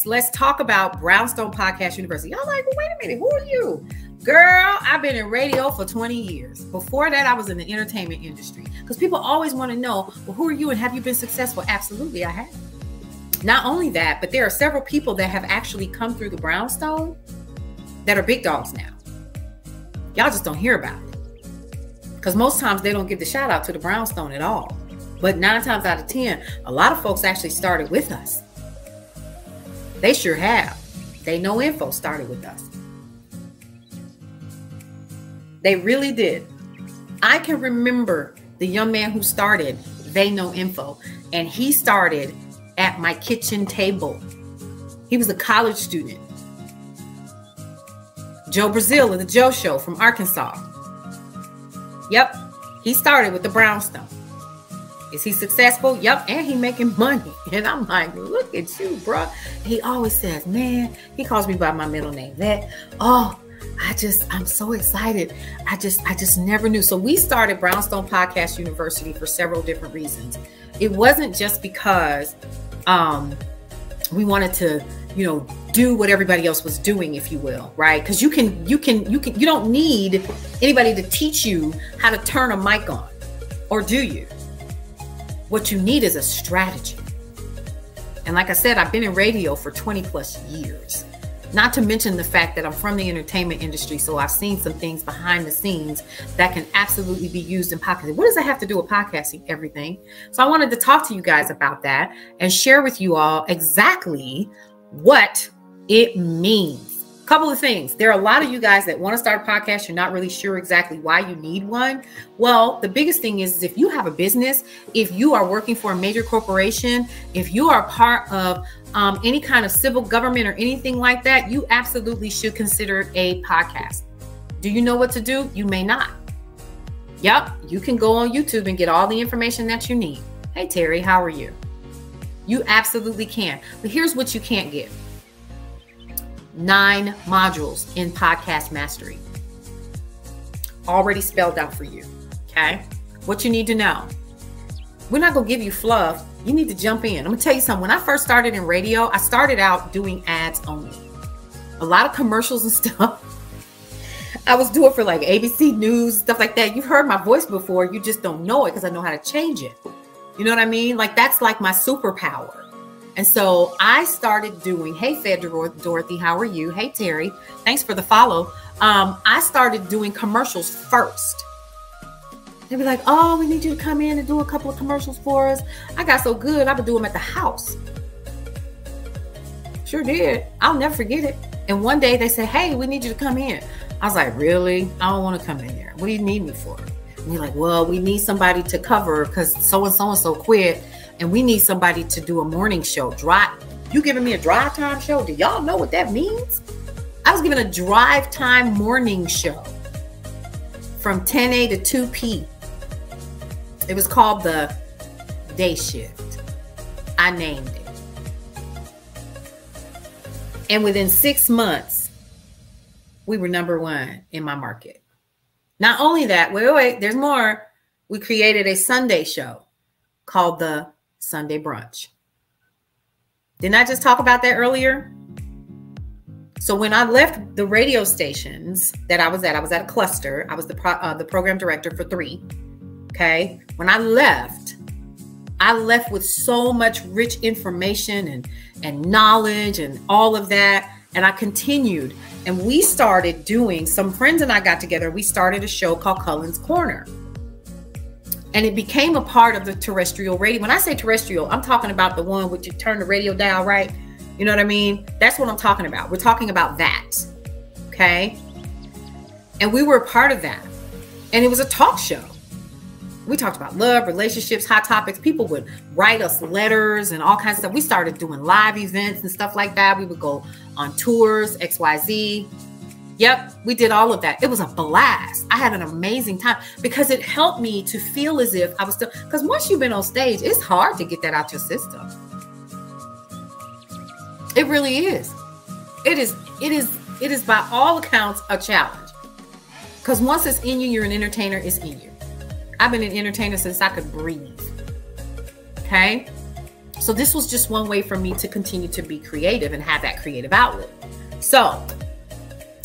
let's talk about Brownstone Podcast University. Y'all like, well, wait a minute, who are you? Girl, I've been in radio for 20 years. Before that, I was in the entertainment industry. Because people always want to know, well, who are you and have you been successful? Absolutely, I have. Not only that, but there are several people that have actually come through the Brownstone that are big dogs now. Y'all just don't hear about it. Because most times they don't give the shout out to the Brownstone at all. But 9 times out of 10, a lot of folks actually started with us. They sure have. They Know Info started with us. They really did. I can remember the young man who started They Know Info, and he started at my kitchen table. He was a college student. Joe Brazil of the Joe Show from Arkansas. Yep, he started with the Brownstone. Is he successful? Yep, and he making money. And I'm like, look at you, bro. He always says, man, he calls me by my middle name. I'm so excited. I just never knew. So we started Brownstone Podcast University for several different reasons. It wasn't just because we wanted to, do what everybody else was doing, if you will, right? Because you don't need anybody to teach you how to turn a mic on, or do you? What you need is a strategy. And like I said, I've been in radio for 20 plus years. Not to mention the fact that I'm from the entertainment industry, so I've seen some things behind the scenes that can absolutely be used in podcasting. What does that have to do with podcasting? Everything. So I wanted to talk to you guys about that and share with you all exactly what it means. A couple of things. There are a lot of you guys that want to start a podcast. You're not really sure exactly why you need one. Well, the biggest thing is if you have a business, if you are working for a major corporation, if you are part of any kind of civil government or anything like that, you absolutely should consider a podcast. Do you know what to do? You may not. Yep, you can go on YouTube and get all the information that you need. Hey, Terry, how are you? You absolutely can. But here's what you can't get. 9 modules in podcast mastery. Already spelled out for you. Okay? What you need to know. We're not going to give you fluff. You need to jump in. I'm going to tell you something. When I first started in radio, I started out doing ads only. A lot of commercials and stuff. I was doing for like ABC News, stuff like that. You've heard my voice before. You just don't know it because I know how to change it. You know what I mean? Like that's like my superpower. And so I started doing, hey, Fed Dorothy, how are you? Hey, Terry, thanks for the follow. I started doing commercials first. They'd be like, oh, we need you to come in and do a couple of commercials for us. I got so good, I would do them at the house. Sure did. I'll never forget it. And one day they said, hey, we need you to come in. I was like, really? I don't want to come in there. What do you need me for? And you're like, well, we need somebody to cover because so-and-so quit. And we need somebody to do a morning show. You giving me a drive time show? Do y'all know what that means? I was given a drive time morning show from 10 a to 2 p. It was called the Day Shift. I named it. And within 6 months, we were #1 in my market. Not only that, wait, there's more. We created a Sunday show called the Sunday Brunch. Didn't I just talk about that earlier? So when I left the radio stations that I was at a cluster. I was the program director for 3. Okay. When I left with so much rich information and knowledge and all of that. And I continued. And we started doing, some friends and I got together. We started a show called Cullen's Corner. And it became a part of the terrestrial radio. When I say terrestrial, I'm talking about the one where you turn the radio dial, right? You know what I mean? That's what I'm talking about. We're talking about that. Okay. And we were a part of that. And it was a talk show. We talked about love, relationships, hot topics. People would write us letters and all kinds of stuff. We started doing live events and stuff like that. We would go on tours, XYZ. Yep, we did all of that. It was a blast. I had an amazing time because it helped me to feel as if I was still, because once you've been on stage, it's hard to get that out your system. It really is. It is by all accounts a challenge. Because once it's in you, you're an entertainer, it's in you. I've been an entertainer since I could breathe. Okay? So this was just one way for me to continue to be creative and have that creative outlet. So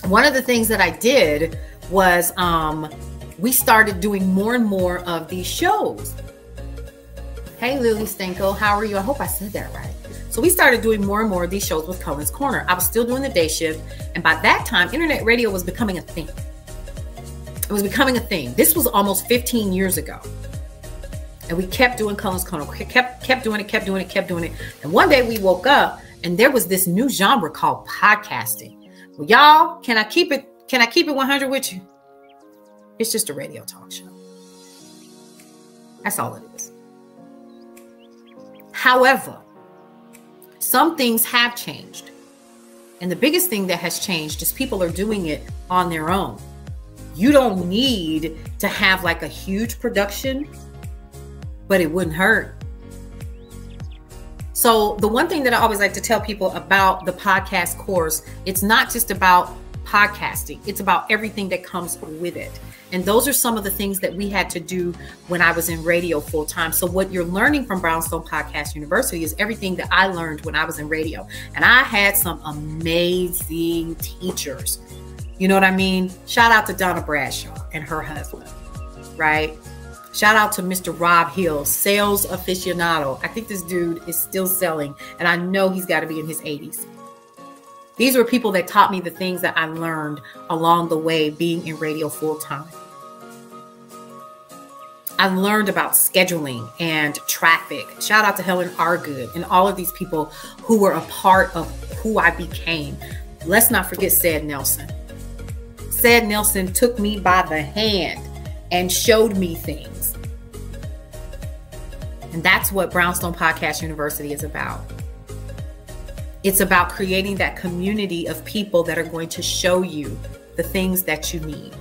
one of the things that I did was we started doing more and more of these shows. Hey, Lily Stenko, how are you? I hope I said that right. So we started doing more and more of these shows with Cullen's Corner. I was still doing the day shift. And by that time, internet radio was becoming a thing. It was becoming a thing. This was almost 15 years ago. And we kept doing Cullen's Corner, kept doing it. And one day we woke up and there was this new genre called podcasting. Well, y'all, can I keep it 100 with you? It's just a radio talk show. That's all it is. However, some things have changed. And the biggest thing that has changed is people are doing it on their own. You don't need to have like a huge production, but it wouldn't hurt. So the one thing that I always like to tell people about the podcast course, it's not just about podcasting. It's about everything that comes with it. And those are some of the things that we had to do when I was in radio full time. So what you're learning from Brownstone Podcast University is everything that I learned when I was in radio. And I had some amazing teachers. You know what I mean? Shout out to Donna Bradshaw and her husband, right? Shout out to Mr. Rob Hill, sales aficionado. I think this dude is still selling, and I know he's got to be in his 80s. These were people that taught me the things that I learned along the way being in radio full time. I learned about scheduling and traffic. Shout out to Helen Argood and all of these people who were a part of who I became. Let's not forget Sad Nelson. Sad Nelson took me by the hand and showed me things. And that's what Brownstone Podcast University is about. It's about creating that community of people that are going to show you the things that you need.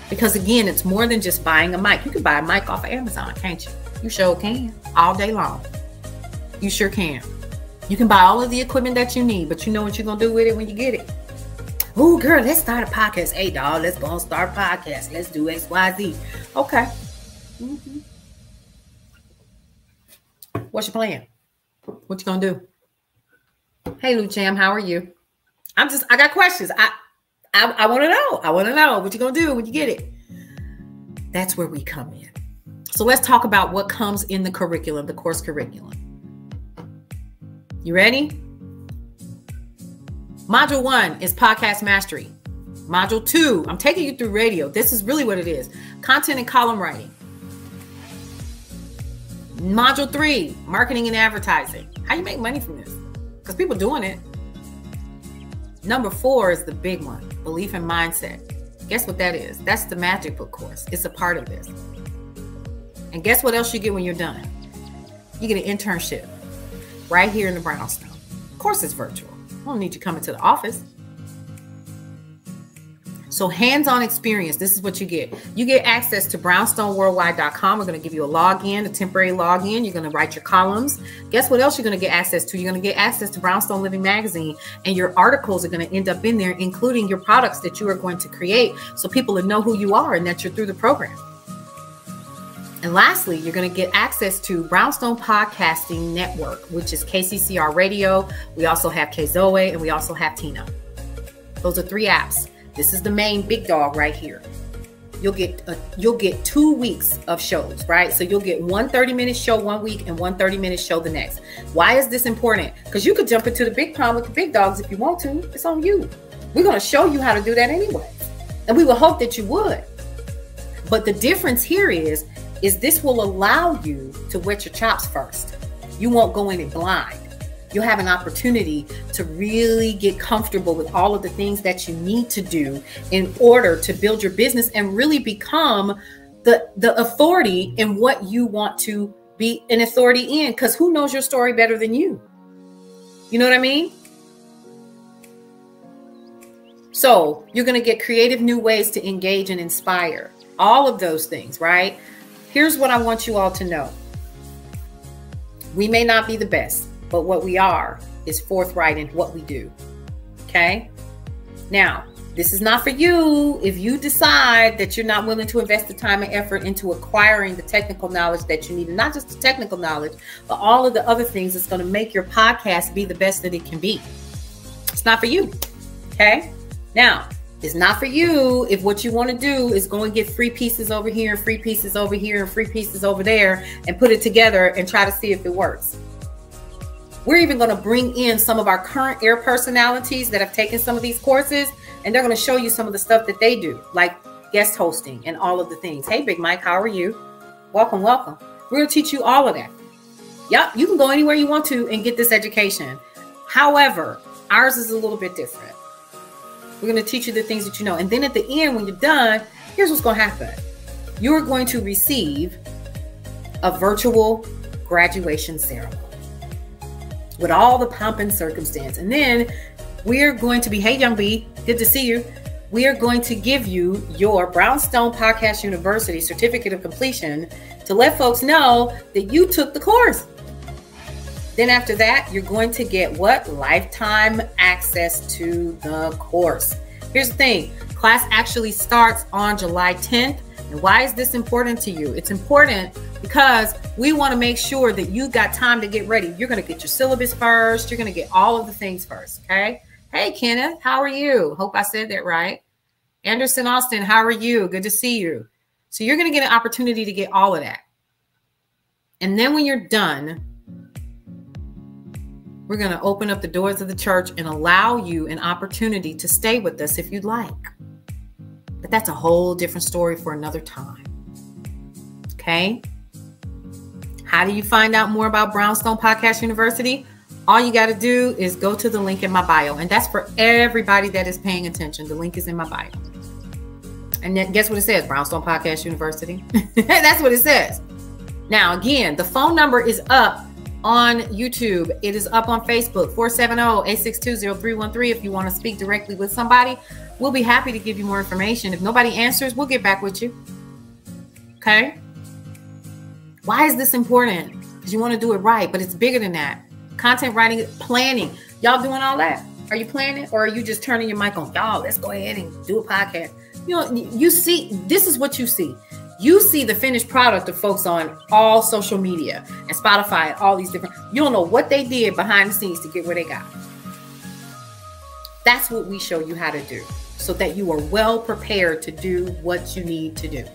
Because again, it's more than just buying a mic. You can buy a mic off of Amazon, can't you? You sure can, all day long. You sure can. You can buy all of the equipment that you need, but you know what you're going to do with it when you get it. Oh, girl, let's start a podcast. Hey, dog, let's go and start a podcast. Let's do X, Y, Z. Okay. Mm-hmm. What's your plan? What you going to do? Hey, Lou Cham, how are you? I got questions. I want to know. I want to know what you're going to do when you get it. That's where we come in. So let's talk about what comes in the curriculum, the course curriculum. You ready? Module 1 is podcast mastery. Module 2, I'm taking you through radio. This is really what it is. Content and column writing. Module 3, marketing and advertising. How you make money from this? Because people doing it. Number 4 is the big one, belief and mindset. Guess what that is? That's the Magic Book course. It's a part of this. And guess what else you get when you're done? You get an internship right here in the Brownstone. Of course it's virtual. I don't need you coming to the office. So hands-on experience, this is what you get. You get access to brownstoneworldwide.com. We're going to give you a login, a temporary login. You're going to write your columns. Guess what else you're going to get access to? You're going to get access to Brownstone Living Magazine, and your articles are going to end up in there, including your products that you are going to create so people will know who you are and that you're through the program. And lastly, you're going to get access to Brownstone Podcasting Network, which is KCCR Radio. We also have KZOE, and we also have Tina. Those are 3 apps. This is the main big dog right here. You'll get 2 weeks of shows, right? So you'll get one 30-minute show one week and one 30-minute show the next. Why is this important? Because you could jump into the big pond with the big dogs if you want to. It's on you. We're going to show you how to do that anyway. And we will hope that you would. But the difference here is this will allow you to wet your chops first. You won't go in it blind. You'll have an opportunity to really get comfortable with all of the things that you need to do in order to build your business and really become the authority in what you want to be an authority in. Because who knows your story better than you? You know what I mean? So you're going to get creative new ways to engage and inspire. All of those things, right? Here's what I want you all to know. We may not be the best, but what we are is forthright in what we do. Okay? Now, This is not for you if you decide that you're not willing to invest the time and effort into acquiring the technical knowledge that you need. And not just the technical knowledge, but all of the other things that's going to make your podcast be the best that it can be. It's not for you. Okay? Now, it's not for you if what you want to do is go and get free pieces over here, free pieces over here, and free pieces over there, and put it together and try to see if it works. We're even going to bring in some of our current air personalities that have taken some of these courses, and they're going to show you some of the stuff that they do, like guest hosting and all of the things. Hey, Big Mike, how are you? Welcome, welcome. We're going to teach you all of that. Yep, you can go anywhere you want to and get this education. However, ours is a little bit different. We're going to teach you the things that you know. And then at the end, when you're done, here's what's going to happen. You're going to receive a virtual graduation ceremony with all the pomp and circumstance. And then we're going to be, hey, Young B, good to see you. We are going to give you your Brownstone Podcast University certificate of completion to let folks know that you took the course. Then after that, you're going to get what? Lifetime access to the course. Here's the thing. Class actually starts on July 10th. And why is this important to you? It's important because we want to make sure that you got time to get ready. You're going to get your syllabus first. You're going to get all of the things first. Okay. Hey, Kenneth, how are you? Hope I said that right. Anderson Austin, how are you? Good to see you. So you're going to get an opportunity to get all of that. And then when you're done, we're going to open up the doors of the church and allow you an opportunity to stay with us if you'd like. But that's a whole different story for another time. Okay? How do you find out more about Brownstone Podcast University? All you got to do is go to the link in my bio. And that's for everybody that is paying attention. The link is in my bio. And then guess what it says? Brownstone Podcast University. That's what it says. Now, again, the phone number is up on YouTube. It is up on Facebook, 470-862-0313. If you want to speak directly with somebody, we'll be happy to give you more information. If nobody answers, we'll get back with you. Okay? Why is this important? Because you want to do it right, but it's bigger than that. Content writing, planning. Y'all doing all that? Are you planning, or are you just turning your mic on? Y'all, let's go ahead and do a podcast. You know, you see, this is what you see. You see the finished product of folks on all social media and Spotify and all these different, you don't know what they did behind the scenes to get where they got. That's what we show you how to do so that you are well prepared to do what you need to do.